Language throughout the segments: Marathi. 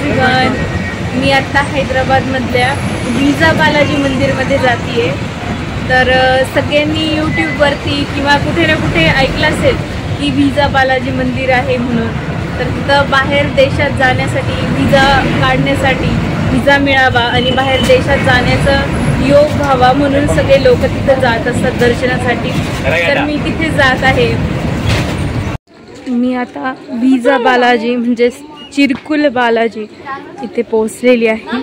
एव्हरीवन, मी आता हैदराबादमधल्या विजा बालाजी मंदिरमध्ये जाते. तर सगळ्यांनी यूट्यूबवरती किंवा कुठे ना कुठे ऐकलं असेल की विजा बालाजी मंदिर आहे म्हणून. तर तिथं बाहेर देशात जाण्यासाठी विजा काढण्यासाठी विजा मिळावा आणि बाहेर देशात जाण्याचं योग व्हावा म्हणून सगळे लोक तिथे जात असतात दर्शनासाठी. तर मी तिथे जात आहे. मी आता विजा बालाजी म्हणजे चिरकुल बालाजी इथे पोहोचलेली आहे.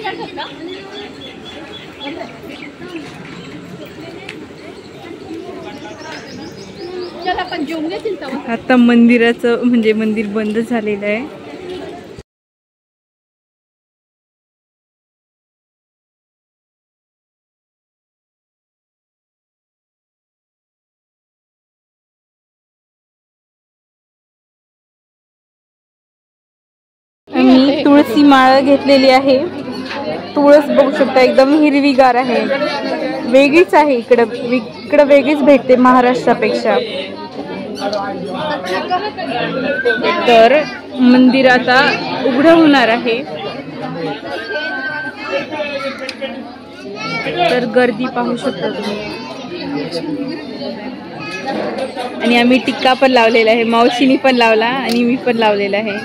आता मंदिराचं म्हणजे मंदिर बंद झालेलं आहे. मी तुळशी माळ घेतलेली आहे. तुळस बघू शकता एकदम हिरवीगार आहे. वेगळीच आहे. इकडं वेगळीच भेटते महाराष्ट्रापेक्षा. तर मंदिर आता उघडं होणार आहे. तर गर्दी पाहू शकता तुम्ही. आणि आम्ही टिक्का पण लावलेला आहे. मावशीनी पण लावला आणि मी पण लावलेला आहे.